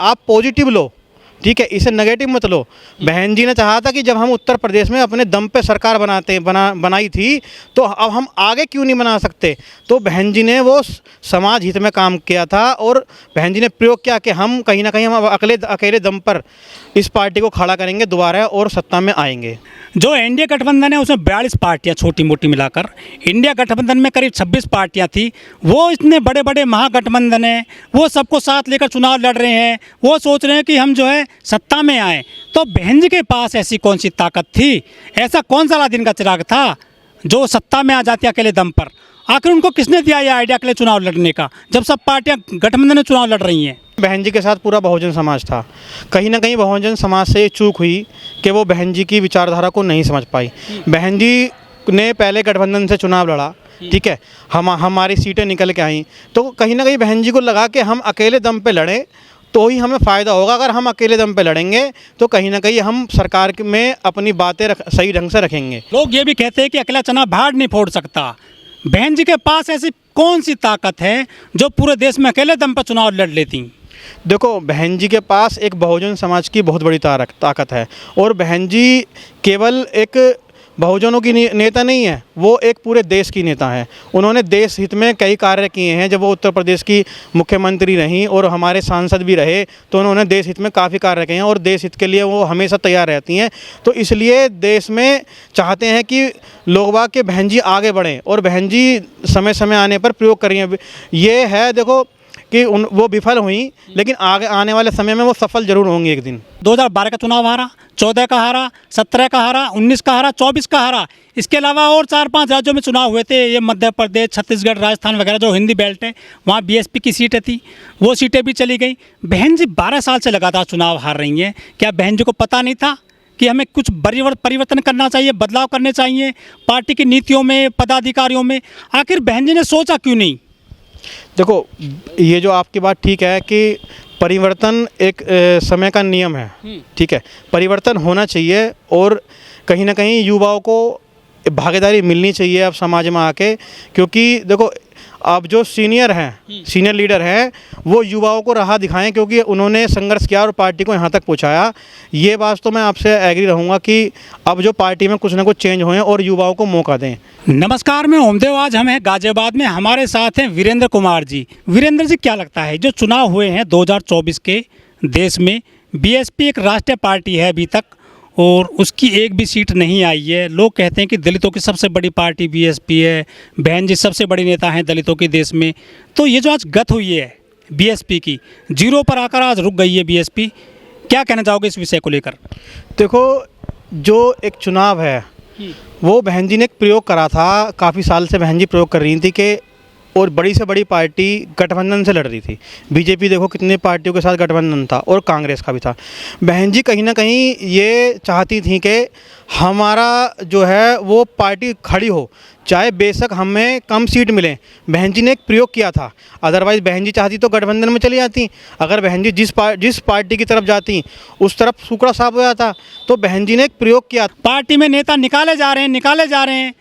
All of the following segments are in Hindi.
आप पॉजिटिव लो, ठीक है, इसे नेगेटिव मत लो। बहन जी ने चाहा था कि जब हम उत्तर प्रदेश में अपने दम पे सरकार बनाई थी, तो अब हम आगे क्यों नहीं बना सकते। तो बहन जी ने वो समाज हित में काम किया था और बहन जी ने प्रयोग किया कि हम कहीं ना कहीं हम अकेले दम पर इस पार्टी को खड़ा करेंगे दोबारा और सत्ता में आएंगे। जो एनडीए गठबंधन है उसमें 42 पार्टियां छोटी मोटी मिलाकर, इंडिया गठबंधन में करीब 26 पार्टियां थी। वो इतने बड़े बड़े महागठबंधन हैं, वो सबको साथ लेकर चुनाव लड़ रहे हैं, वो सोच रहे हैं कि हम जो है सत्ता में आए। तो बहन जी के पास ऐसी कौन सी ताकत थी, ऐसा कौन सा दिन का चिराग था जो सत्ता में आ जाती अकेले दम पर। आखिर उनको किसने दिया ये आइडिया अकेले चुनाव लड़ने का, जब सब पार्टियां गठबंधन में चुनाव लड़ रही हैं। बहन जी के साथ पूरा बहुजन समाज था। कहीं ना कहीं बहुजन समाज से चूक हुई कि वो बहन जी की विचारधारा को नहीं समझ पाई। बहन जी ने पहले गठबंधन से चुनाव लड़ा, ठीक है, हमारी सीटें निकल के आई, तो कहीं ना कहीं बहन जी को लगा कि हम अकेले दम पे लड़ें तो ही हमें फ़ायदा होगा। अगर हम अकेले दम पे लड़ेंगे तो कहीं ना कहीं हम सरकार में अपनी बातें सही ढंग से रखेंगे। लोग ये भी कहते हैं कि अकेला चना भाड़ नहीं फोड़ सकता। बहन जी के पास ऐसी कौन सी ताकत है जो पूरे देश में अकेले दम पर चुनाव लड़ लेती। देखो, बहन जी के पास एक बहुजन समाज की बहुत बड़ी ताकत है और बहन जी केवल एक बहुजनों की नेता नहीं है, वो एक पूरे देश की नेता है। उन्होंने देश हित में कई कार्य किए हैं। जब वो उत्तर प्रदेश की मुख्यमंत्री रहीं और हमारे सांसद भी रहे तो उन्होंने देश हित में काफ़ी कार्य किए हैं और देश हित के लिए वो हमेशा तैयार रहती हैं। तो इसलिए देश में चाहते हैं कि लोग बाग के बहन जी आगे बढ़ें और बहन जी समय समय आने पर प्रयोग कर रही हैं। ये है देखो कि वो विफल हुई, लेकिन आगे आने वाले समय में वो सफल जरूर होंगी एक दिन। 2012 का चुनाव हारा, 14 का हारा, 17 का हारा, 19 का हारा, 24 का हारा। इसके अलावा और 4-5 राज्यों में चुनाव हुए थे, ये मध्य प्रदेश, छत्तीसगढ़, राजस्थान वगैरह जो हिंदी बेल्ट है, वहाँ बीएसपी की सीटें थी, वो सीटें भी चली गई। बहन जी 12 साल से लगातार चुनाव हार रही हैं। क्या बहन जी को पता नहीं था कि हमें कुछ परिवर्तन करना चाहिए, बदलाव करने चाहिए पार्टी की नीतियों में, पदाधिकारियों में? आखिर बहन जी ने सोचा क्यों नहीं? देखो, ये जो आपकी बात ठीक है कि परिवर्तन एक समय का नियम है, ठीक है, परिवर्तन होना चाहिए और कहीं ना कहीं युवाओं को भागीदारी मिलनी चाहिए अब समाज में आके, क्योंकि देखो अब जो सीनियर लीडर हैं वो युवाओं को राह दिखाएं, क्योंकि उन्होंने संघर्ष किया और पार्टी को यहाँ तक पहुँचाया। ये बात तो मैं आपसे एग्री रहूँगा कि अब जो पार्टी में कुछ ना कुछ चेंज होएं और युवाओं को मौका दें। नमस्कार, मैं ओमदेव। आज हम हैं गाजियाबाद में, हमारे साथ हैं वीरेंद्र कुमार जी। वीरेंद्र जी, क्या लगता है जो चुनाव हुए हैं 2024 के देश में, बीएसपी एक राष्ट्रीय पार्टी है अभी तक और उसकी एक भी सीट नहीं आई है। लोग कहते हैं कि दलितों की सबसे बड़ी पार्टी बीएसपी है, बहन जी सबसे बड़ी नेता हैं दलितों के देश में। तो ये जो आज गत हुई है बीएसपी की, जीरो पर आकर आज रुक गई है बीएसपी, क्या कहना चाहोगे इस विषय को लेकर? देखो, जो एक चुनाव है वो बहन जी ने एक प्रयोग करा था, काफ़ी साल से बहन जी प्रयोग कर रही थी कि और बड़ी से बड़ी पार्टी गठबंधन से लड़ रही थी। बीजेपी देखो कितनी पार्टियों के साथ गठबंधन था और कांग्रेस का भी था। बहन जी कहीं ना कहीं ये चाहती थी कि हमारा जो है वो पार्टी खड़ी हो, चाहे बेशक हमें कम सीट मिले। बहन जी ने एक प्रयोग किया था, अदरवाइज़ बहन जी चाहती तो गठबंधन में चली जाती। अगर बहन जी जिस पार्टी की तरफ जाती उस तरफ सूखड़ा साफ हो जाता। तो बहन जी ने एक प्रयोग किया। पार्टी में नेता निकाले जा रहे हैं।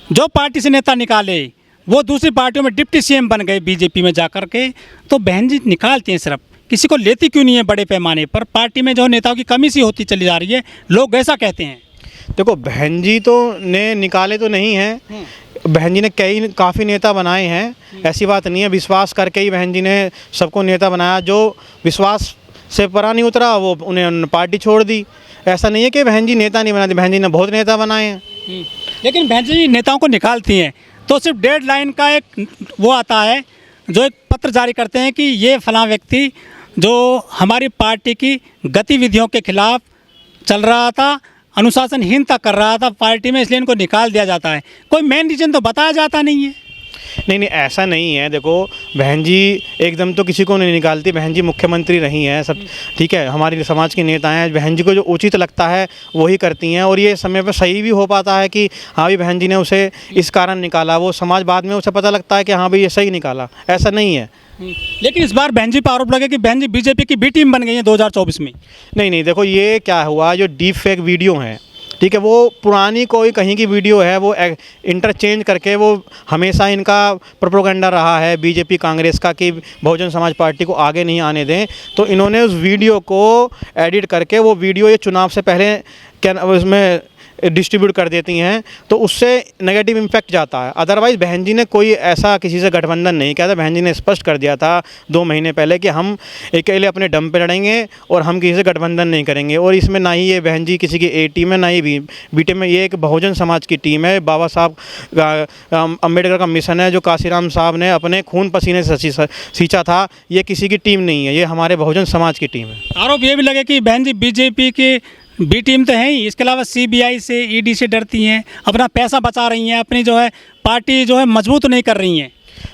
जो पार्टी से नेता निकाले वो दूसरी पार्टियों में डिप्टी सीएम बन गए बीजेपी में जाकर के। तो बहन जी निकालती हैं, सिर्फ किसी को लेती क्यों नहीं है बड़े पैमाने पर? पार्टी में जो नेताओं की कमी सी होती चली जा रही है, लोग ऐसा कहते हैं। देखो, बहन जी तो ने निकाले तो नहीं हैं, बहन जी ने काफ़ी नेता बनाए हैं, ऐसी बात नहीं है। विश्वास करके ही बहन जी ने सबको नेता बनाया। जो विश्वास से परा नहीं उतरा वो उन्हें पार्टी छोड़ दी। ऐसा नहीं है कि बहन जी नेता नहीं बनाती, बहन जी ने बहुत नेता बनाए हैं। लेकिन बहन जी नेताओं को निकालती हैं तो सिर्फ डेडलाइन का एक वो आता है, जो एक पत्र जारी करते हैं कि ये फलां व्यक्ति जो हमारी पार्टी की गतिविधियों के खिलाफ चल रहा था, अनुशासनहीनता कर रहा था पार्टी में, इसलिए इनको निकाल दिया जाता है। कोई मेन रीज़न तो बताया जाता नहीं है। नहीं, ऐसा नहीं है। देखो, बहन जी एकदम तो किसी को नहीं निकालती। बहन जी मुख्यमंत्री रही हैं सब, ठीक है, हमारी समाज की नेता हैं। बहन जी को जो उचित लगता है वही करती हैं और ये समय पर सही भी हो पाता है कि हाँ भी बहन जी ने उसे इस कारण निकाला। वो समाज बाद में उसे पता लगता है कि हाँ भाई ये सही निकाला। ऐसा नहीं है। लेकिन इस बार बहन जी पर आरोप लगे कि बहन जी बीजेपी की बी टीम बन गई है 2024 में। नहीं, देखो ये क्या हुआ, जो डीप फेक वीडियो हैं ठीक है, वो पुरानी कोई कहीं की वीडियो है, वो इंटरचेंज करके वो हमेशा इनका प्रोपेगेंडा रहा है बीजेपी कांग्रेस का कि बहुजन समाज पार्टी को आगे नहीं आने दें। तो इन्होंने उस वीडियो को एडिट करके वो वीडियो ये चुनाव से पहले क्या उसमें डिस्ट्रीब्यूट कर देती हैं, तो उससे नेगेटिव इम्पैक्ट जाता है। अदरवाइज़ बहन जी ने कोई ऐसा किसी से गठबंधन नहीं किया था। बहन जी ने स्पष्ट कर दिया था 2 महीने पहले कि हम अकेले अपने दम पे लड़ेंगे और हम किसी से गठबंधन नहीं करेंगे। और इसमें ना ही ये बहन जी किसी की ए टीम है, ना ही बी टीम है। ये एक बहुजन समाज की टीम है। बाबा साहब अम्बेडकर का मिशन है जो काशीराम साहब ने अपने खून पसीने से सींचा था। ये किसी की टीम नहीं है, ये हमारे बहुजन समाज की टीम है। आरोप ये भी लगे कि बहन जी बीजेपी के बी टीम तो है ही, इसके अलावा सीबीआई से, ईडी से डरती हैं, अपना पैसा बचा रही हैं, अपनी जो है पार्टी जो है मजबूत नहीं कर रही हैं।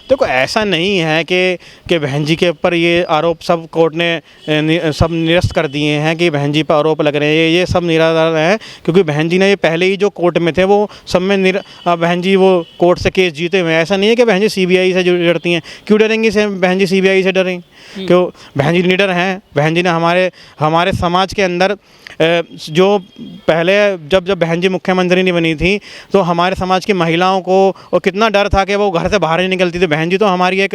देखो ऐसा नहीं है कि बहन जी के ऊपर ये आरोप सब कोर्ट ने सब निरस्त कर दिए हैं कि बहन जी पर आरोप लग रहे हैं। ये सब निराधार है, क्योंकि बहन जी ने ये पहले ही जो कोर्ट में थे वो सब में बहन जी वो कोर्ट से केस जीते हुए हैं। ऐसा नहीं है कि बहन जी सीबीआई से डरती हैं। क्यों डरेंगी से बहन जी सीबीआई से डरें? क्यों? बहन जी लीडर हैं। बहन जी ने हमारे समाज के अंदर जो पहले जब बहन जी मुख्यमंत्री नहीं बनी थी तो हमारे समाज की महिलाओं को और कितना डर था कि वो घर से बाहर नहीं निकलती थी। बहन जी तो हमारी एक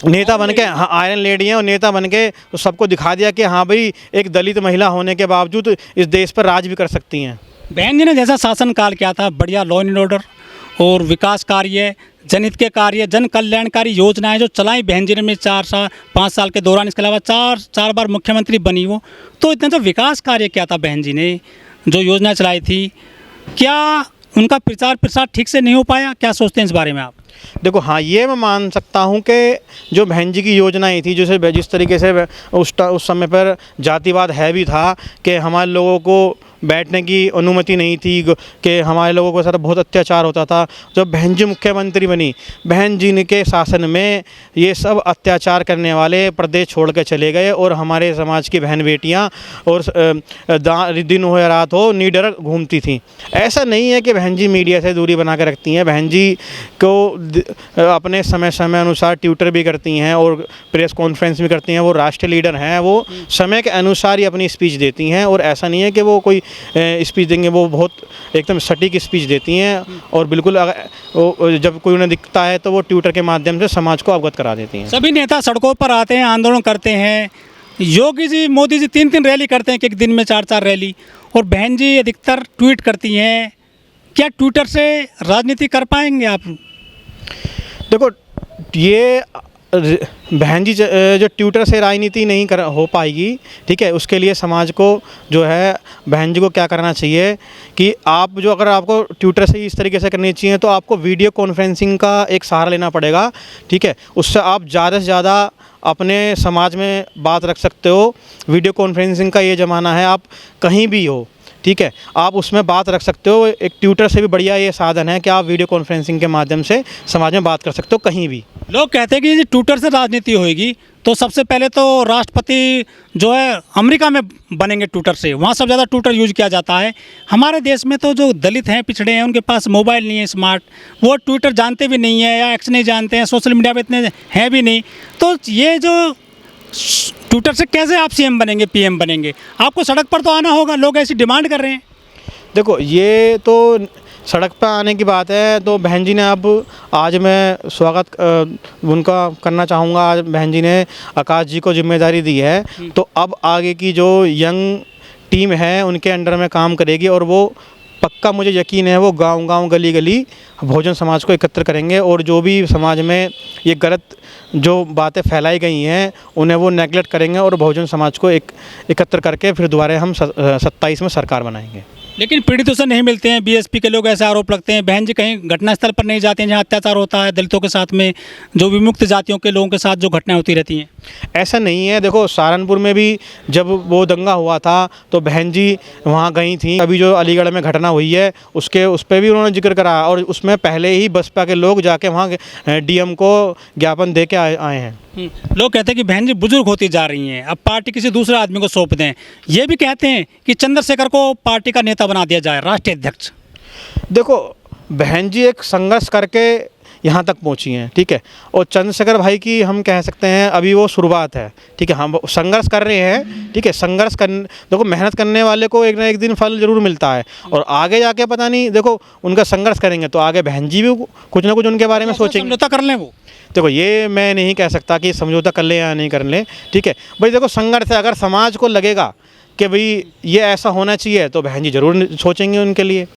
नेता बन के, हाँ, आयरन लेडी हैं, और नेता बन के तो सबको दिखा दिया कि हाँ भाई एक दलित महिला होने के बावजूद इस देश पर राज भी कर सकती हैं। बहन जी ने जैसा शासनकाल किया था, बढ़िया लॉ एंड ऑर्डर और विकास कार्य, जनहित के कार्य, जन कल्याणकारी योजनाएं जो चलाई बहन जी ने 5 साल के दौरान, इसके अलावा चार बार मुख्यमंत्री बनी वो, तो इतना जो विकास कार्य किया था बहन जी ने, जो योजना चलाई थी, क्या उनका प्रचार प्रसार ठीक से नहीं हो पाया? क्या सोचते हैं इस बारे में आप? देखो हाँ, ये मैं मान सकता हूँ कि जो बहन जी की योजनाएं थी, जैसे जिस तरीके से उस समय पर जातिवाद है भी था कि हमारे लोगों को बैठने की अनुमति नहीं थी, कि हमारे लोगों के साथ बहुत अत्याचार होता था। जब बहन जी मुख्यमंत्री बनी, बहन जी के शासन में ये सब अत्याचार करने वाले प्रदेश छोड़ के चले गए और हमारे समाज की बहन बेटियां और दिन हो या रात हो निडर घूमती थीं। ऐसा नहीं है कि बहन जी मीडिया से दूरी बना कर रखती हैं। बहन जी को अपने समय अनुसार ट्विटर भी करती हैं और प्रेस कॉन्फ्रेंस भी करती हैं। वो राष्ट्रीय लीडर हैं, वो समय के अनुसार ही अपनी स्पीच देती हैं। और ऐसा नहीं है कि वो कोई स्पीच देंगे, वो बहुत एकदम सटीक स्पीच देती हैं। और बिल्कुल जब कोई उन्हें दिखता है तो वो ट्विटर के माध्यम से समाज को अवगत करा देती हैं। सभी नेता सड़कों पर आते हैं, आंदोलन करते हैं। योगी जी, मोदी जी 3 रैली करते हैं, कि एक दिन में 4 रैली, और बहन जी अधिकतर ट्वीट करती हैं। क्या ट्विटर से राजनीति कर पाएंगे आप? देखो ये बहन जी जो ट्विटर से राजनीति नहीं हो पाएगी, ठीक है। उसके लिए समाज को जो है बहन जी को क्या करना चाहिए कि आप जो अगर आपको ट्विटर से इस तरीके से करनी चाहिए तो आपको वीडियो कॉन्फ्रेंसिंग का एक सहारा लेना पड़ेगा, ठीक है। उससे आप ज़्यादा से ज़्यादा अपने समाज में बात रख सकते हो। वीडियो कॉन्फ्रेंसिंग का ये ज़माना है, आप कहीं भी हो, ठीक है, आप उसमें बात रख सकते हो। एक ट्विटर से भी बढ़िया ये साधन है कि आप वीडियो कॉन्फ्रेंसिंग के माध्यम से समाज में बात कर सकते हो कहीं भी। लोग कहते हैं कि यदि ट्विटर से राजनीति होगी तो सबसे पहले तो राष्ट्रपति जो है अमेरिका में बनेंगे ट्विटर से, वहाँ सबसे ज़्यादा ट्विटर यूज किया जाता है। हमारे देश में तो जो दलित हैं, पिछड़े हैं, उनके पास मोबाइल नहीं है स्मार्ट, वो ट्विटर जानते भी नहीं है या एक्स नहीं जानते हैं, सोशल मीडिया पे इतने हैं भी नहीं। तो ये जो ट्विटर से कैसे आप सीएम बनेंगे, पीएम बनेंगे? आपको सड़क पर तो आना होगा, लोग ऐसी डिमांड कर रहे हैं। देखो ये तो सड़क पर आने की बात है, तो बहन जी ने अब आज मैं स्वागत उनका करना चाहूँगा। आज बहन जी ने आकाश जी को जिम्मेदारी दी है, तो अब आगे की जो यंग टीम है उनके अंडर में काम करेगी और वो पक्का मुझे यकीन है वो गांव-गांव, गली-गली बहुजन समाज को एकत्र करेंगे और जो भी समाज में ये गलत जो बातें फैलाई गई हैं उन्हें वो नेगलेक्ट करेंगे और बहुजन समाज को एकत्र करके फिर दोबारा हम 27 में सरकार बनाएंगे। लेकिन पीड़ितों से नहीं मिलते हैं बीएसपी के लोग, ऐसे आरोप लगते हैं। बहन जी कहीं घटनास्थल पर नहीं जाते हैं जहाँ अत्याचार होता है दलितों के साथ में, जो विमुक्त जातियों के लोगों के साथ जो घटनाएं होती रहती हैं? ऐसा नहीं है। देखो सहारनपुर में भी जब वो दंगा हुआ था तो बहन जी वहाँ गई थी। अभी जो अलीगढ़ में घटना हुई है उस पर भी उन्होंने जिक्र करा और उसमें पहले ही बसपा के लोग जाके वहाँ डीएम को ज्ञापन दे के आए हैं। लोग कहते हैं कि बहन जी बुजुर्ग होती जा रही हैं, अब पार्टी किसी दूसरे आदमी को सौंप दें। ये भी कहते हैं कि चंद्रशेखर को पार्टी का नेता बना दिया जाए, राष्ट्रीय अध्यक्ष। देखो बहन जी एक संघर्ष करके यहाँ तक पहुँची हैं, ठीक है। और चंद्रशेखर भाई की हम कह सकते हैं अभी वो शुरुआत है, ठीक है। हम संघर्ष कर रहे हैं, ठीक है। संघर्ष कर, देखो मेहनत करने वाले को एक ना एक दिन फल ज़रूर मिलता है, और आगे जाके पता नहीं, देखो उनका संघर्ष करेंगे तो आगे बहन जी भी कुछ ना कुछ उनके बारे में सोचेंगे। समझौता कर लें वो। देखो ये मैं नहीं कह सकता कि समझौता कर ले या नहीं कर ले, ठीक है भाई। देखो संघर्ष है, अगर समाज को लगेगा कि भाई ये ऐसा होना चाहिए तो बहन जी ज़रूर सोचेंगे उनके लिए।